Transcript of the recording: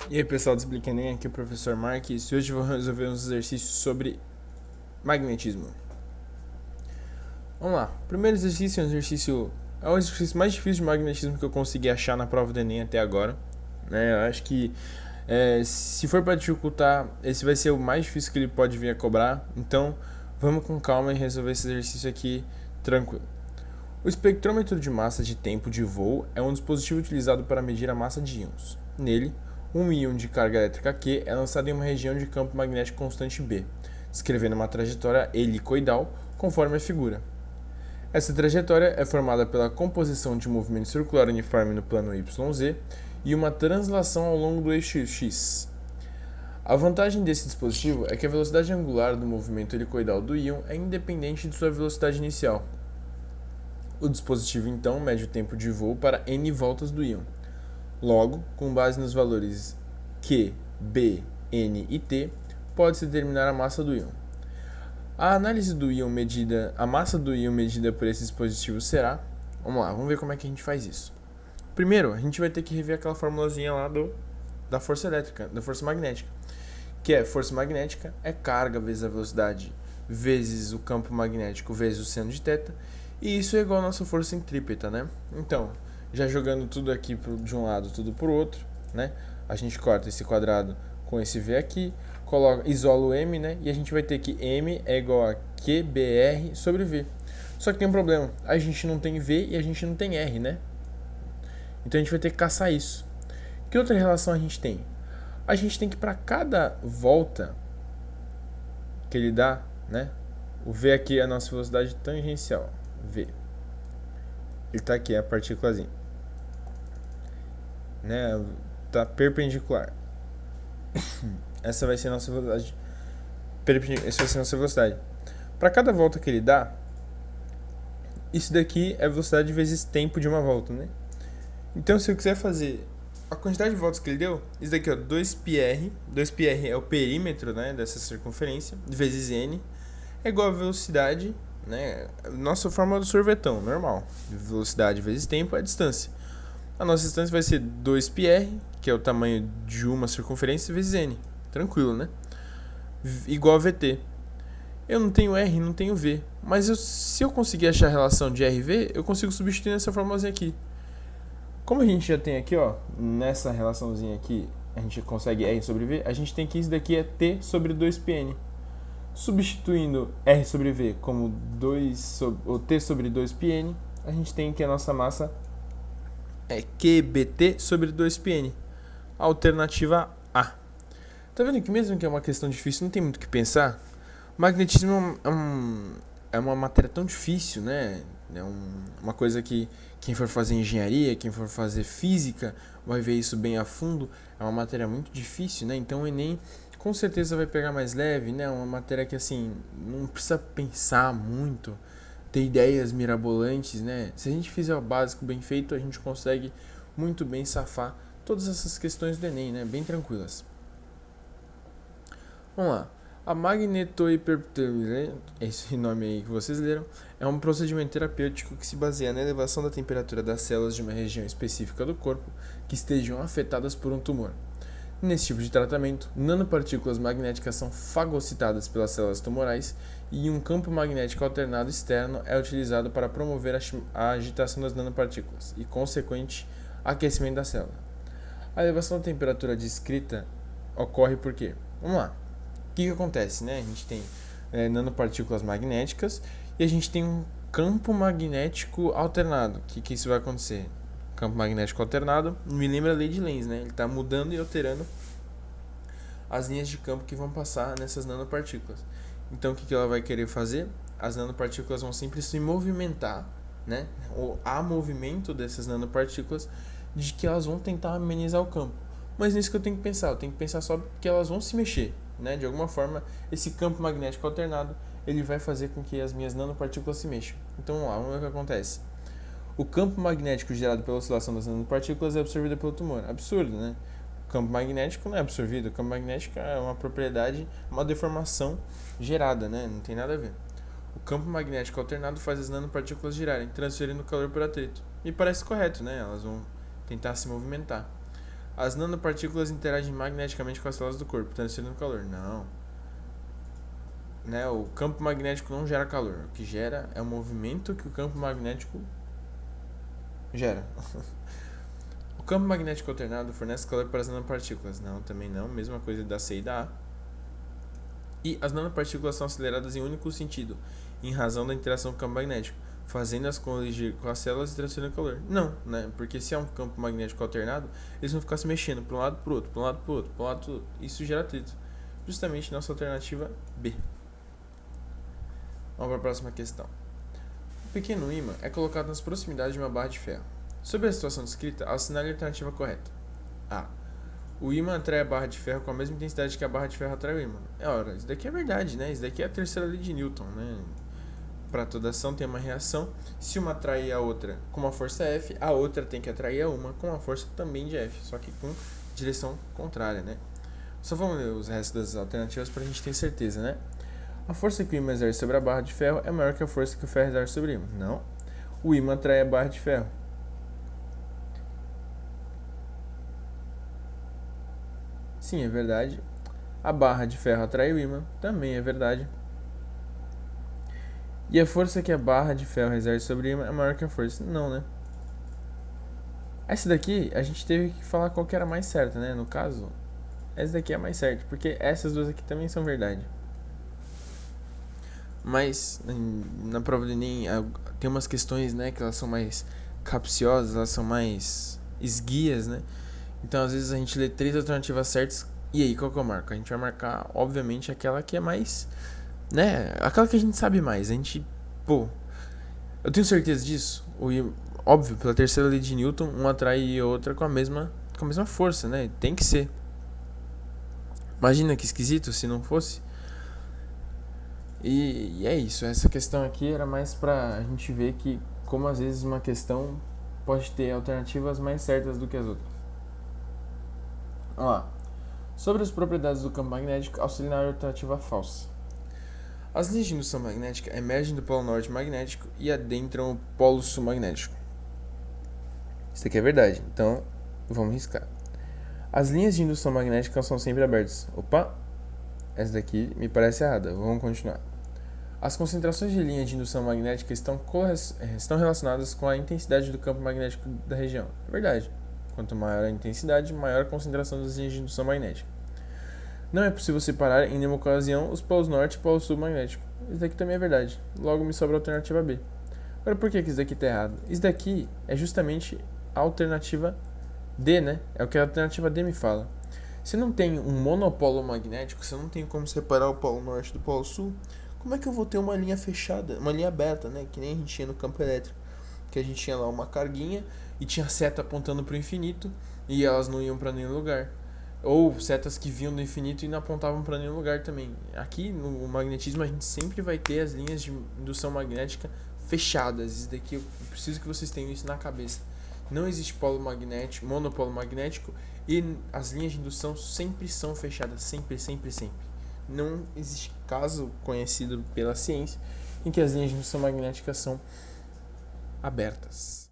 E aí pessoal do Explica Enem, aqui é o professor Marques e hoje eu vou resolver uns exercícios sobre magnetismo. Vamos lá, o primeiro exercício é o exercício mais difícil de magnetismo que eu consegui achar na prova do Enem até agora. Eu acho que se for para dificultar, esse vai ser o mais difícil que ele pode vir a cobrar, então vamos com calma e resolver esse exercício aqui tranquilo. O espectrômetro de massa de tempo de voo é um dispositivo utilizado para medir a massa de íons. Nele, um íon de carga elétrica Q é lançado em uma região de campo magnético constante B, descrevendo uma trajetória helicoidal conforme a figura. Essa trajetória é formada pela composição de um movimento circular uniforme no plano YZ e uma translação ao longo do eixo X. A vantagem desse dispositivo é que a velocidade angular do movimento helicoidal do íon é independente de sua velocidade inicial. O dispositivo então mede o tempo de voo para n voltas do íon. Logo, com base nos valores Q, B, N e T, pode-se determinar a massa do íon. A massa do íon medida por esse dispositivo será... Vamos lá, vamos ver como é que a gente faz isso. Primeiro, a gente vai ter que rever aquela formulazinha lá da força elétrica, da força magnética. Que é, força magnética é carga vezes a velocidade vezes o campo magnético vezes o seno de θ. E isso é igual a nossa força centrípeta, né? Então, já jogando tudo aqui de um lado, tudo pro outro, né? A gente corta esse quadrado com esse V aqui, isola o M, né? E a gente vai ter que M é igual a QBR sobre V. Só que tem um problema, a gente não tem V e a gente não tem R, né? Então a gente vai ter que caçar isso. Que outra relação a gente tem? A gente tem que, para cada volta que ele dá, né? O V aqui é a nossa velocidade tangencial. V. Ele está aqui, a partículazinha. Né? Tá perpendicular. Essa vai ser a nossa velocidade. Essa vai ser a nossa velocidade. Para cada volta que ele dá, isso daqui é velocidade vezes tempo de uma volta, né? Então, se eu quiser fazer a quantidade de voltas que ele deu, isso daqui é 2πr. 2πr é o perímetro, né, dessa circunferência, vezes n, é igual a velocidade, né? Nossa fórmula do sorvetão, normal. Velocidade vezes tempo é a distância. A nossa distância vai ser 2πr, que é o tamanho de uma circunferência, vezes n. Tranquilo, né? Igual a vt. Eu não tenho r, não tenho v. Mas se eu conseguir achar a relação de r e v, eu consigo substituir nessa formulazinha aqui. Como a gente já tem aqui, ó, nessa relaçãozinha aqui, a gente consegue r sobre v, a gente tem que isso daqui é t sobre 2πn. Substituindo r sobre v como t sobre 2πn, a gente tem que a nossa massa é QBT sobre 2πn. Alternativa A. Tá vendo que mesmo que é uma questão difícil, não tem muito o que pensar? Magnetismo é uma matéria tão difícil, né? É uma coisa que quem for fazer engenharia, quem for fazer física, vai ver isso bem a fundo. É uma matéria muito difícil, né? Então o Enem com certeza vai pegar mais leve, né? Uma matéria que, assim, não precisa pensar muito, ter ideias mirabolantes, né? Se a gente fizer o básico bem feito, a gente consegue muito bem safar todas essas questões do Enem, né? Bem tranquilas. Vamos lá. A magnetohipertermia, esse nome aí que vocês leram, é um procedimento terapêutico que se baseia na elevação da temperatura das células de uma região específica do corpo que estejam afetadas por um tumor. Nesse tipo de tratamento, nanopartículas magnéticas são fagocitadas pelas células tumorais e um campo magnético alternado externo é utilizado para promover a agitação das nanopartículas e consequente aquecimento da célula. A elevação da temperatura descrita ocorre por quê? Vamos lá. O que acontece, né? A gente tem nanopartículas magnéticas e a gente tem um campo magnético alternado. O que isso vai acontecer? Campo magnético alternado me lembra a lei de Lenz, né? Ele está mudando e alterando as linhas de campo que vão passar nessas nanopartículas. Então, o que ela vai querer fazer? As nanopartículas vão sempre se movimentar, né? Ou há movimento dessas nanopartículas de que elas vão tentar amenizar o campo. Mas nisso que eu tenho que pensar. Eu tenho que pensar só que elas vão se mexer, né? De alguma forma, esse campo magnético alternado ele vai fazer com que as minhas nanopartículas se mexam. Então, vamos ver o que acontece. O campo magnético gerado pela oscilação das nanopartículas é absorvido pelo tumor. Absurdo, né? O campo magnético não é absorvido. O campo magnético é uma propriedade, uma deformação gerada, né? Não tem nada a ver. O campo magnético alternado faz as nanopartículas girarem, transferindo calor por atrito. E parece correto, né? Elas vão tentar se movimentar. As nanopartículas interagem magneticamente com as células do corpo, transferindo calor. Não. Né? O campo magnético não gera calor. O que gera é o movimento que o campo magnético gera. O campo magnético alternado fornece calor para as nanopartículas. Não, também não. Mesma coisa da C e da A. E as nanopartículas são aceleradas em um único sentido, em razão da interação com o campo magnético, fazendo-as coligir com as células e transferindo calor. Não, né? Porque se é um campo magnético alternado, eles vão ficar se mexendo para um lado para o outro, para um lado para o outro, para um lado para o outro. Isso gera atrito. Justamente nossa alternativa B. Vamos para a próxima questão. O pequeno ímã é colocado nas proximidades de uma barra de ferro. Sobre a situação descrita, assinale a alternativa correta. A. O ímã atrai a barra de ferro com a mesma intensidade que a barra de ferro atrai o ímã. Isso daqui é verdade, né? Isso daqui é a terceira lei de Newton, né? Para toda ação tem uma reação. Se uma atrai a outra com uma força F, a outra tem que atrair a uma com uma força também de F, só que com direção contrária, né? Só vamos ler os restos das alternativas para a gente ter certeza, né? A força que o ímã exerce sobre a barra de ferro é maior que a força que o ferro exerce sobre o ímã. Não. O ímã atrai a barra de ferro. Sim, é verdade. A barra de ferro atrai o ímã. Também é verdade. E a força que a barra de ferro exerce sobre o ímã é maior que a força. Não, né? Essa daqui, a gente teve que falar qual que era mais certa, né? No caso, essa daqui é mais certa, porque essas duas aqui também são verdade. Mas, na prova do Enem, tem umas questões, né, que elas são mais capciosas, elas são mais esguias, né? Então, às vezes, a gente lê 3 alternativas certas, e aí, qual que eu marco? A gente vai marcar, obviamente, aquela que é mais, né, aquela que a gente sabe mais. A gente, eu tenho certeza disso. Óbvio, pela terceira lei de Newton, uma atrai a outra com a mesma força, né? Tem que ser. Imagina que esquisito se não fosse. E é isso, essa questão aqui era mais pra gente ver que como às vezes uma questão pode ter alternativas mais certas do que as outras. Vamos lá. Sobre as propriedades do campo magnético, auxiliar a alternativa falsa. As linhas de indução magnética emergem do polo norte magnético e adentram o polo sul magnético. Isso aqui é verdade, então vamos riscar. As linhas de indução magnética são sempre abertas. Opa, essa daqui me parece errada, vamos continuar. As concentrações de linhas de indução magnética estão relacionadas com a intensidade do campo magnético da região. É verdade. Quanto maior a intensidade, maior a concentração das linhas de indução magnética. Não é possível separar em nenhuma ocasião os polos norte e polo sul magnético. Isso daqui também é verdade. Logo me sobra a alternativa B. Agora, por que isso daqui está errado? Isso daqui é justamente a alternativa D, né? É o que a alternativa D me fala. Se não tem um monopolo magnético, se eu não tenho como separar o polo norte do polo sul, como é que eu vou ter uma linha fechada, uma linha aberta, né? Que nem a gente tinha no campo elétrico. Que a gente tinha lá uma carguinha e tinha seta apontando para o infinito e elas não iam para nenhum lugar. Ou setas que vinham do infinito e não apontavam para nenhum lugar também. Aqui no magnetismo a gente sempre vai ter as linhas de indução magnética fechadas. Isso daqui eu preciso que vocês tenham isso na cabeça. Não existe polo magnético, monopolo magnético e as linhas de indução sempre são fechadas, sempre, sempre, sempre. Não existe caso conhecido pela ciência em que as linhas de indução magnética são abertas.